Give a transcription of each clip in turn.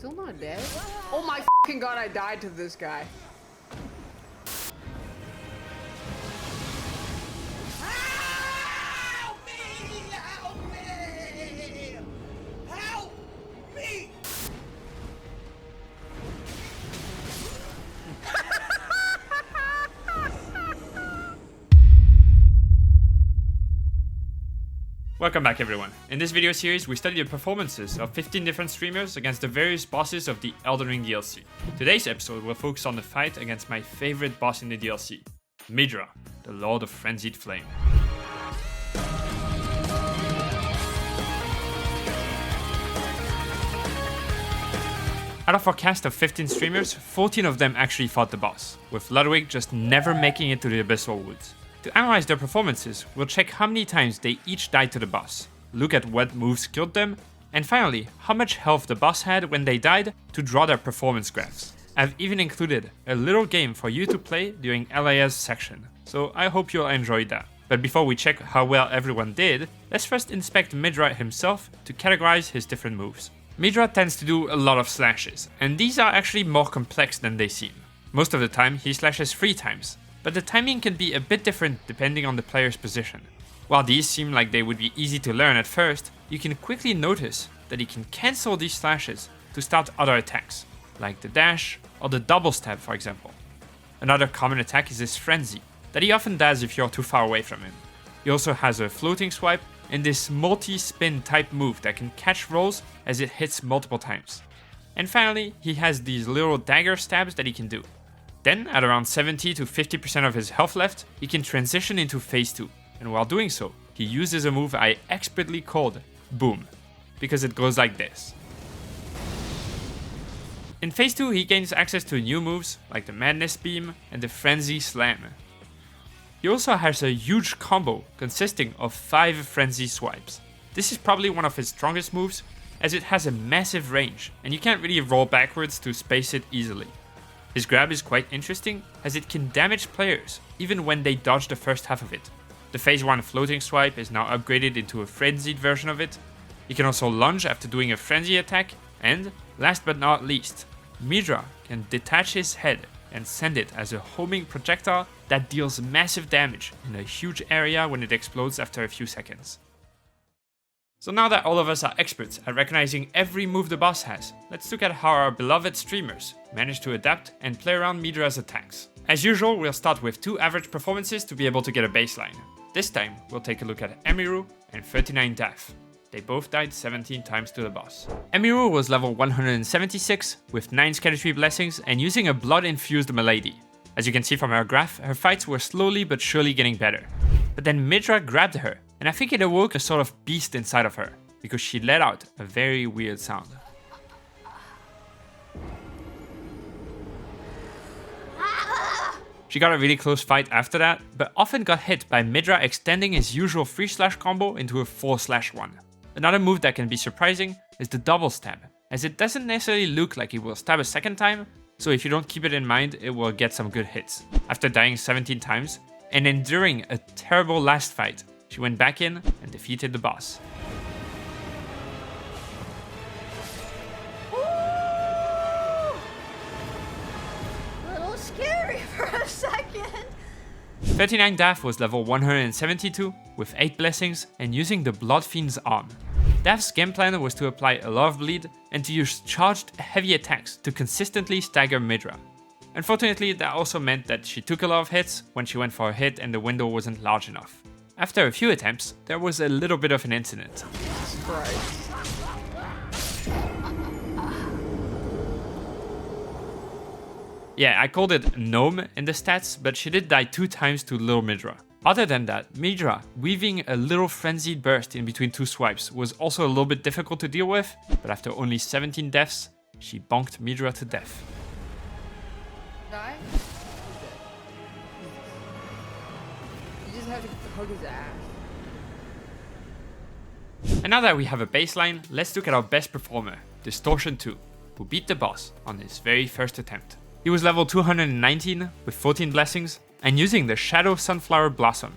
Still not dead? Oh my fucking god, I died to this guy. Help me! Help me! Help me! Welcome back everyone. In this video series, we study the performances of 15 different streamers against the various bosses of the Elden Ring DLC. Today's episode will focus on the fight against my favorite boss in the DLC, Midra, the Lord of Frenzied Flame. Out of our cast of 15 streamers, 14 of them actually fought the boss, with Ludwig just never making it to the Abyssal Woods. To analyze their performances, we'll check how many times they each died to the boss, look at what moves killed them, and finally, how much health the boss had when they died to draw their performance graphs. I've even included a little game for you to play during LA's section, so I hope you'll enjoy that. But before we check how well everyone did, let's first inspect Midra himself to categorize his different moves. Midra tends to do a lot of slashes, and these are actually more complex than they seem. Most of the time he slashes 3 times, but the timing can be a bit different depending on the player's position. While these seem like they would be easy to learn at first, you can quickly notice that he can cancel these slashes to start other attacks, like the dash or the double stab for example. Another common attack is his frenzy, that he often does if you're too far away from him. He also has a floating swipe and this multi-spin type move that can catch rolls as it hits multiple times. And finally, he has these little dagger stabs that he can do. Then, at around 70 to 50% of his health left, he can transition into phase 2, and while doing so, he uses a move I expertly called Boom, because it goes like this. In phase 2, he gains access to new moves, like the Madness Beam and the Frenzy Slam. He also has a huge combo consisting of 5 Frenzy Swipes. This is probably one of his strongest moves, as it has a massive range, and you can't really roll backwards to space it easily. His grab is quite interesting, as it can damage players, even when they dodge the first half of it. The phase 1 floating swipe is now upgraded into a frenzied version of it. He can also lunge after doing a frenzy attack, and, last but not least, Midra can detach his head and send it as a homing projectile that deals massive damage in a huge area when it explodes after a few seconds. So now that all of us are experts at recognizing every move the boss has, let's look at how our beloved streamers manage to adapt and play around Midra's attacks. As usual, we'll start with 2 average performances to be able to get a baseline. This time, we'll take a look at Emiru and 39 Daph. They both died 17 times to the boss. Emiru was level 176 with 9 Scatter Blessings and using a blood-infused Milady. As you can see from her graph, her fights were slowly but surely getting better. But then Midra grabbed her, and I think it awoke a sort of beast inside of her, because she let out a very weird sound. She got a really close fight after that, but often got hit by Midra extending his usual 3-slash combo into a 4-slash-1. Another move that can be surprising is the double stab, as it doesn't necessarily look like he will stab a second time, so if you don't keep it in mind, it will get some good hits. After dying 17 times, and enduring a terrible last fight, she went back in and defeated the boss. Ooh! A little scary for a second. 39 Daph was level 172 with 8 blessings and using the Blood Fiend's arm. Daph's game plan was to apply a lot of bleed and to use charged heavy attacks to consistently stagger Midra. Unfortunately, that also meant that she took a lot of hits when she went for a hit and the window wasn't large enough. After a few attempts, there was a little bit of an incident. Yeah, I called it Gnome in the stats, but she did die 2 times to little Midra. Other than that, Midra weaving a little frenzied burst in between 2 swipes was also a little bit difficult to deal with, but after only 17 deaths, she bonked Midra to death. Die? You just have to hug his ass. And now that we have a baseline, let's look at our best performer, Distortion 2, who beat the boss on his very first attempt. He was level 219 with 14 blessings and using the Shadow Sunflower Blossom.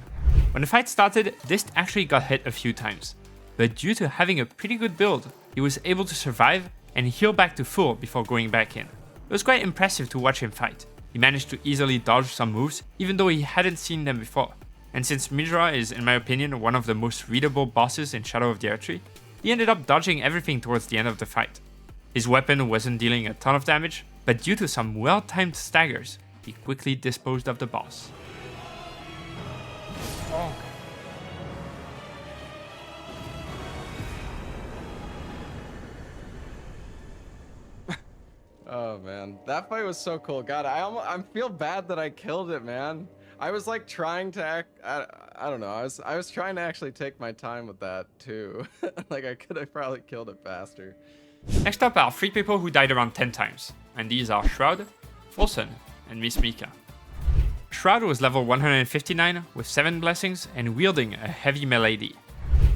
When the fight started, Dist actually got hit a few times, but due to having a pretty good build, he was able to survive and heal back to full before going back in. It was quite impressive to watch him fight. He managed to easily dodge some moves even though he hadn't seen them before. And since Midra is, in my opinion, one of the most readable bosses in Shadow of the Erdtree, he ended up dodging everything towards the end of the fight. His weapon wasn't dealing a ton of damage, but due to some well-timed staggers, he quickly disposed of the boss. Oh. Oh man, that fight was so cool. God, I feel bad that I killed it, man. I was like trying to act. I don't know. I was trying to actually take my time with that too. Like I could have probably killed it faster. Next up are 3 people who died around 10 times, and these are Shroud, Folsen, and Miss Mika. Shroud was level 159 with 7 blessings and wielding a heavy melee D.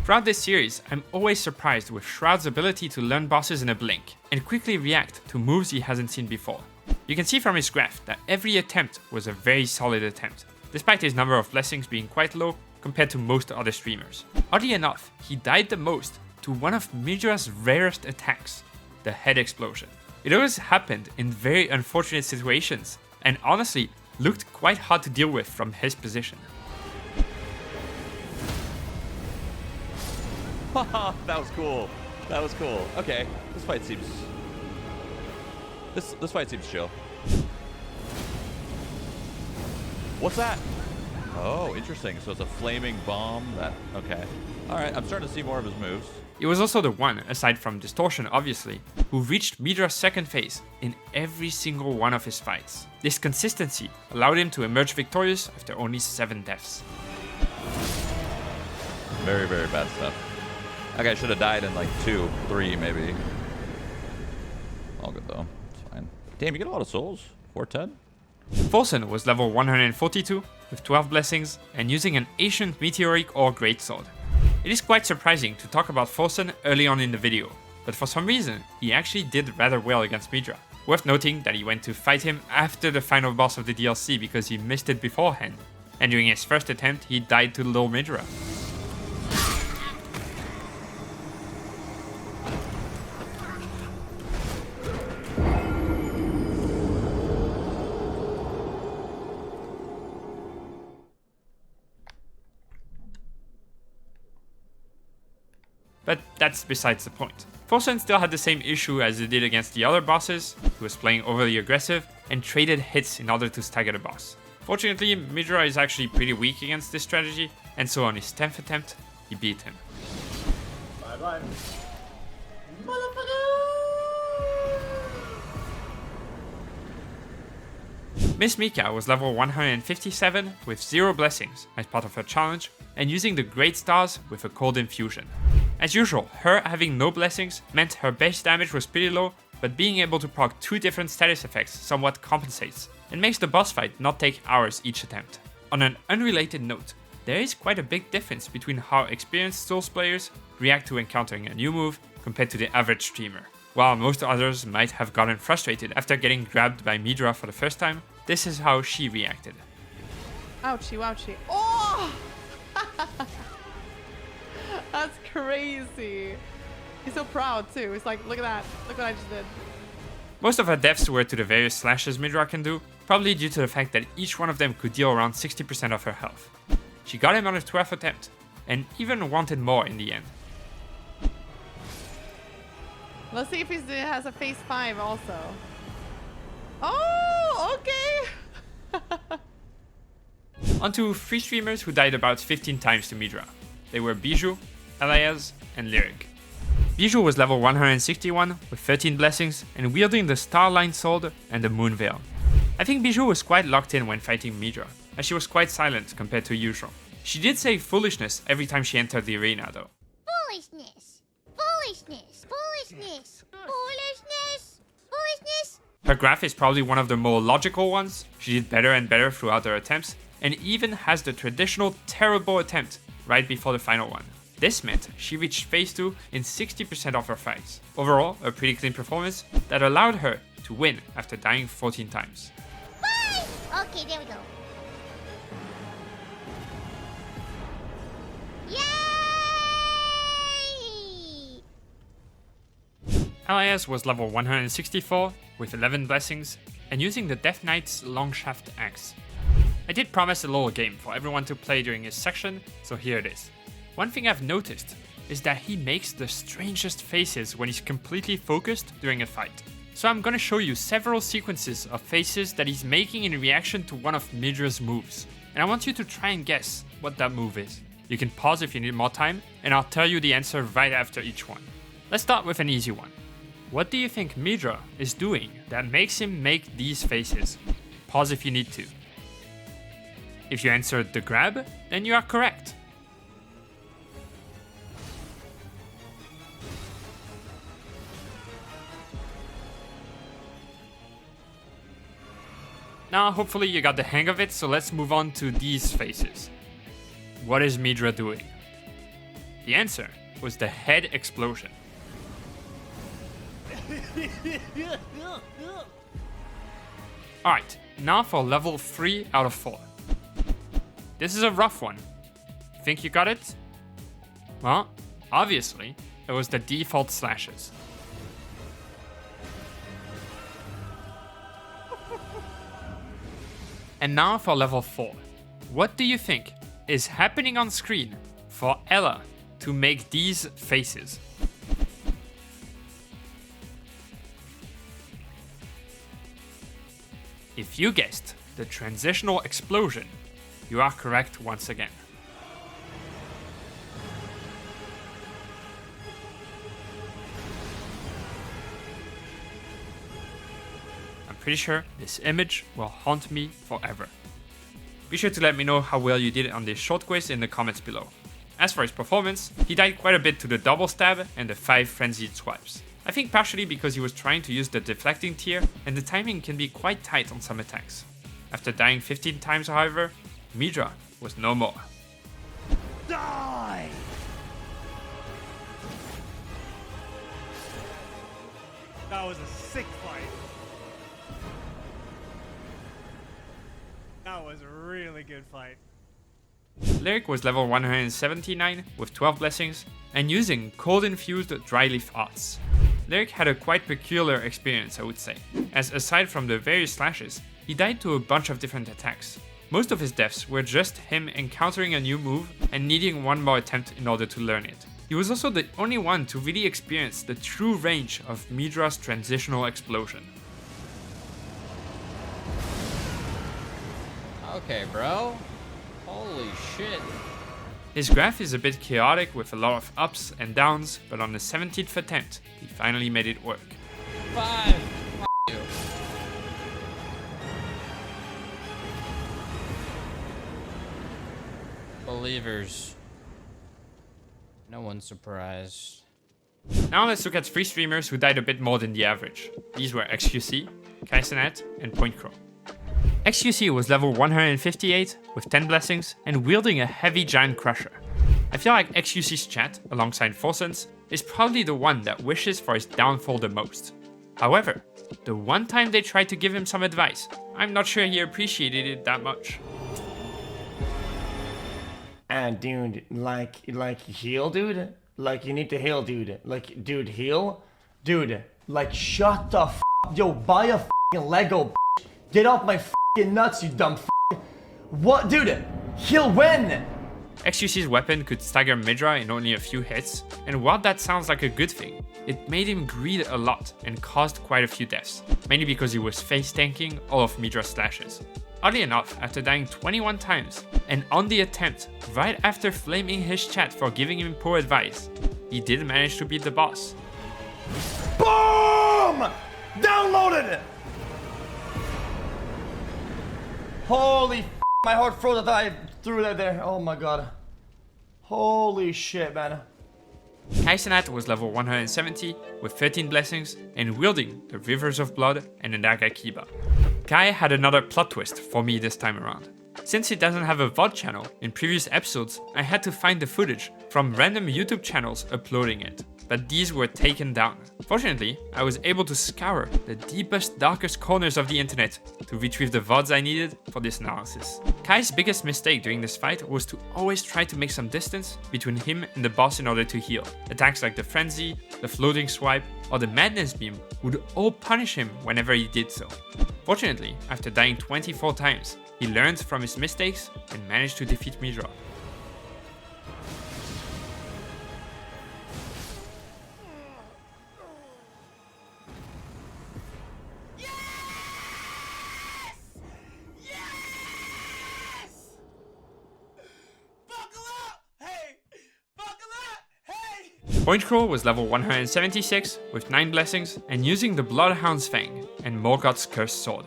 Throughout this series, I'm always surprised with Shroud's ability to learn bosses in a blink and quickly react to moves he hasn't seen before. You can see from his graph that every attempt was a very solid attempt, despite his number of blessings being quite low compared to most other streamers. Oddly enough, he died the most to one of Midra's rarest attacks, the head explosion. It always happened in very unfortunate situations, and honestly, looked quite hard to deal with from his position. That was cool. That was cool. Okay, this fight seems... This fight seems chill. What's that? Oh, interesting. So it's a flaming bomb that... Okay. Alright, I'm starting to see more of his moves. He was also the one, aside from Distortion obviously, who reached Midra's second phase in every single one of his fights. This consistency allowed him to emerge victorious after only 7 deaths. Very, very bad stuff. That guy should have died in like 2, 3 maybe. All good though. It's fine. Damn, you get a lot of souls. 410? Folsen was level 142 with 12 blessings and using an ancient meteoric ore greatsword. It is quite surprising to talk about Folsen early on in the video, but for some reason he actually did rather well against Midra. Worth noting that he went to fight him after the final boss of the DLC because he missed it beforehand, and during his first attempt he died to little Midra. But that's besides the point. Folsen still had the same issue as he did against the other bosses. He was playing overly aggressive and traded hits in order to stagger the boss. Fortunately, Midra is actually pretty weak against this strategy, and so on his 10th attempt, he beat him. Bye-bye. Miss Mika was level 157 with 0 blessings as part of her challenge and using the Great Stars with a cold infusion. As usual, her having no blessings meant her base damage was pretty low, but being able to proc 2 different status effects somewhat compensates and makes the boss fight not take hours each attempt. On an unrelated note, there is quite a big difference between how experienced Souls players react to encountering a new move compared to the average streamer. While most others might have gotten frustrated after getting grabbed by Midra for the first time, this is how she reacted. Ouchie, wouchie. Oh! That's crazy. He's so proud too. He's like, look at that. Look what I just did. Most of her deaths were to the various slashes Midra can do, probably due to the fact that each one of them could deal around 60% of her health. She got him on her 12th attempt, and even wanted more in the end. Let's see if he has a phase 5 also. Oh, okay. On to 3 streamers who died about 15 times to Midra. They were Bijou, Elias, and Lyric. Bijou was level 161 with 13 blessings and wielding the Starline Sword and the Moon Veil. I think Bijou was quite locked in when fighting Midra, as she was quite silent compared to usual. She did say foolishness every time she entered the arena though. Foolishness. Foolishness. Foolishness. Foolishness. Foolishness. Her graph is probably one of the more logical ones. She did better and better throughout her attempts, and even has the traditional terrible attempt right before the final one. This meant she reached phase 2 in 60% of her fights. Overall, a pretty clean performance that allowed her to win after dying 14 times. Bye! Okay, there we go. Yay! Elias was level 164 with 11 blessings and using the Death Knight's Longshaft axe. I did promise a little game for everyone to play during his section, so here it is. One thing I've noticed is that he makes the strangest faces when he's completely focused during a fight. So I'm gonna show you several sequences of faces that he's making in reaction to one of Midra's moves. And I want you to try and guess what that move is. You can pause if you need more time, and I'll tell you the answer right after each one. Let's start with an easy one. What do you think Midra is doing that makes him make these faces? Pause if you need to. If you answered the grab, then you are correct. Now hopefully you got the hang of it, so let's move on to these faces. What is Midra doing? The answer was the head explosion. Alright, now for level 3 out of 4. This is a rough one. Think you got it? Well, obviously, it was the default slashes. And now for level 4. What do you think is happening on screen for Ella to make these faces? If you guessed the transitional explosion, you are correct once again. I'm pretty sure this image will haunt me forever. Be sure to let me know how well you did on this short quiz in the comments below. As for his performance, he died quite a bit to the double stab and the 5 frenzied swipes. I think partially because he was trying to use the deflecting tier and the timing can be quite tight on some attacks. After dying 15 times however, Midra was no more. Die! That was a sick fight. That was a really good fight. Lyric was level 179 with 12 blessings and using cold infused dry leaf arts. Lyric had a quite peculiar experience, I would say, as aside from the various slashes, he died to a bunch of different attacks. Most of his deaths were just him encountering a new move and needing one more attempt in order to learn it. He was also the only one to really experience the true range of Midra's transitional explosion. Okay, bro. Holy shit. His graph is a bit chaotic with a lot of ups and downs, but on the 17th attempt, he finally made it work. 5. You. Believers. No one's surprised. Now let's look at 3 streamers who died a bit more than the average. These were XQC, Kaisenet, and PointCrow. XQC was level 158 with 10 blessings and wielding a heavy giant crusher. I feel like XQC's chat, alongside Forsens, is probably the one that wishes for his downfall the most. However, the one time they tried to give him some advice, I'm not sure he appreciated it that much. And dude, like heal, dude? Like you need to heal, dude. Like, dude, heal? Dude, like shut the f***. Yo, buy a f***ing Lego, bitch. Get off my f***ing nuts, you dumb f***. What, dude? Heal when? XQC's weapon could stagger Midra in only a few hits, and while that sounds like a good thing, it made him greed a lot and caused quite a few deaths, mainly because he was face tanking all of Midra's slashes. Oddly enough, after dying 21 times, and on the attempt, right after flaming his chat for giving him poor advice, he did manage to beat the boss. Boom! Downloaded! Holy f***, my heart froze. I thought I threw that there. Oh my god. Holy shit, man. Kaisenat was level 170 with 13 blessings and wielding the Rivers of Blood and the Naga Kiba. Kai had another plot twist for me this time around. Since he doesn't have a VOD channel, in previous episodes I had to find the footage from random YouTube channels uploading it. but these were taken down. Fortunately, I was able to scour the deepest, darkest corners of the internet to retrieve the VODs I needed for this analysis. Kai's biggest mistake during this fight was to always try to make some distance between him and the boss in order to heal. Attacks like the Frenzy, the Floating Swipe, or the Madness Beam would all punish him whenever he did so. Fortunately, after dying 24 times, he learned from his mistakes and managed to defeat Midra. Point Crow was level 176 with 9 blessings and using the Bloodhound's Fang and Morgoth's Cursed Sword.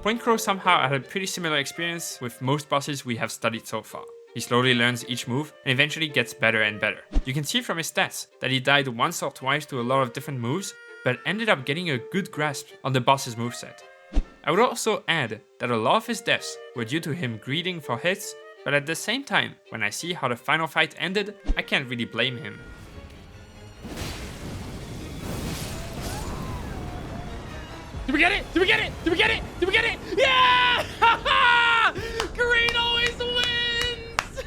Point Crow somehow had a pretty similar experience with most bosses we have studied so far. He slowly learns each move and eventually gets better and better. You can see from his stats that he died once or twice to a lot of different moves, but ended up getting a good grasp on the boss's moveset. I would also add that a lot of his deaths were due to him greeding for hits, but at the same time, when I see how the final fight ended, I can't really blame him. Did we get it? Did we get it? Did we get it? Did we get it? Yeah! Green always wins!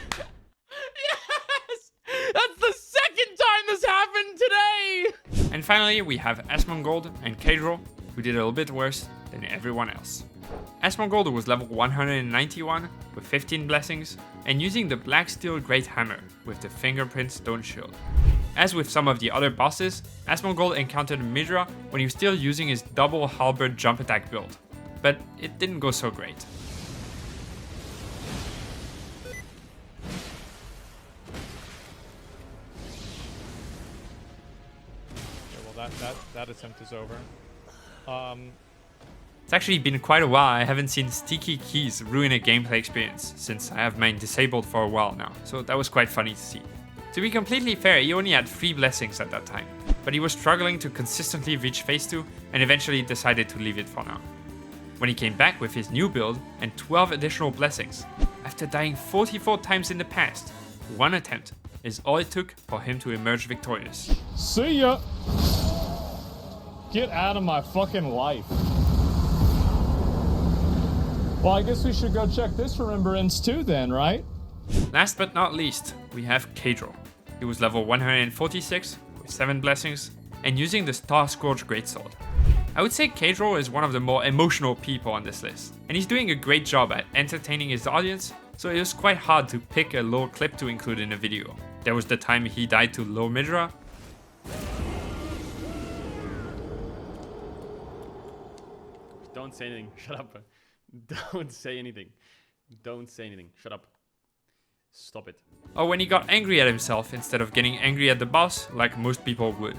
Yes! That's the second time this happened today! And finally, we have Asmongold and Kadro, who did a little bit worse than everyone else. Asmongold was level 191 with 15 blessings and using the Black Steel Great Hammer with the Fingerprint Stone Shield. As with some of the other bosses, Asmongold encountered Midra when he was still using his double halberd jump attack build, but it didn't go so great. Yeah, well, that attempt is over. It's actually been quite a while. I haven't seen sticky keys ruin a gameplay experience since I have mine disabled for a while now, so that was quite funny to see. To be completely fair, he only had 3 blessings at that time, but he was struggling to consistently reach phase 2 and eventually decided to leave it for now. When he came back with his new build and 12 additional blessings, after dying 44 times in the past, one attempt is all it took for him to emerge victorious. See ya! Get out of my fucking life. Well, I guess we should go check this remembrance too then, right? Last but not least, we have Kadro. He was level 146 with 7 blessings and using the Star Scourge Greatsword. I would say Kadro is one of the more emotional people on this list, and he's doing a great job at entertaining his audience, so it was quite hard to pick a little clip to include in a video. There was the time he died to low Midra. Don't say anything. Shut up. Don't say anything. Don't say anything. Shut up. Stop it. Or when he got angry at himself instead of getting angry at the boss like most people would.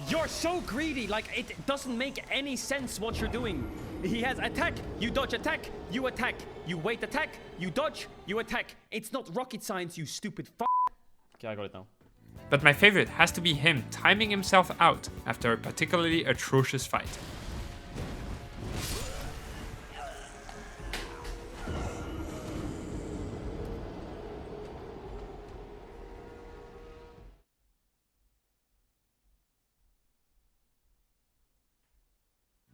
You're so greedy, like it doesn't make any sense what you're doing. He has attack, you dodge attack, you attack. You wait attack, you dodge, you attack. It's not rocket science, you stupid f***. Okay, I got it now. But my favorite has to be him timing himself out after a particularly atrocious fight.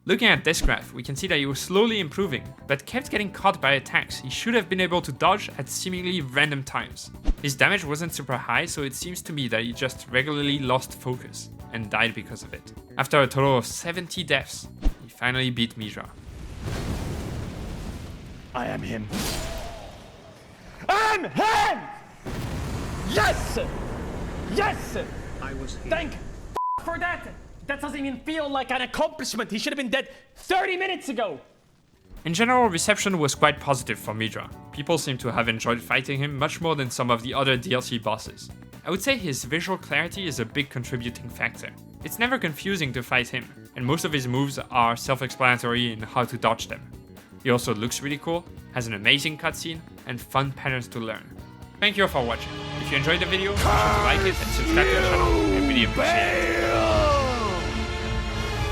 Looking at this graph, we can see that he was slowly improving, but kept getting caught by attacks he should have been able to dodge at seemingly random times. His damage wasn't super high, so it seems to me that he just regularly lost focus and died because of it. After a total of 70 deaths, he finally beat Midra. I am him. I'm him! Yes! Yes! I was here. Thank for that! That doesn't even feel like an accomplishment. He should have been dead 30 minutes ago. In general, reception was quite positive for Midra. People seem to have enjoyed fighting him much more than some of the other DLC bosses. I would say his visual clarity is a big contributing factor. It's never confusing to fight him, and most of his moves are self-explanatory in how to dodge them. He also looks really cool, has an amazing cutscene, and fun patterns to learn. Thank you all for watching. If you enjoyed the video, be sure to like it and subscribe to the channel. I really appreciate it.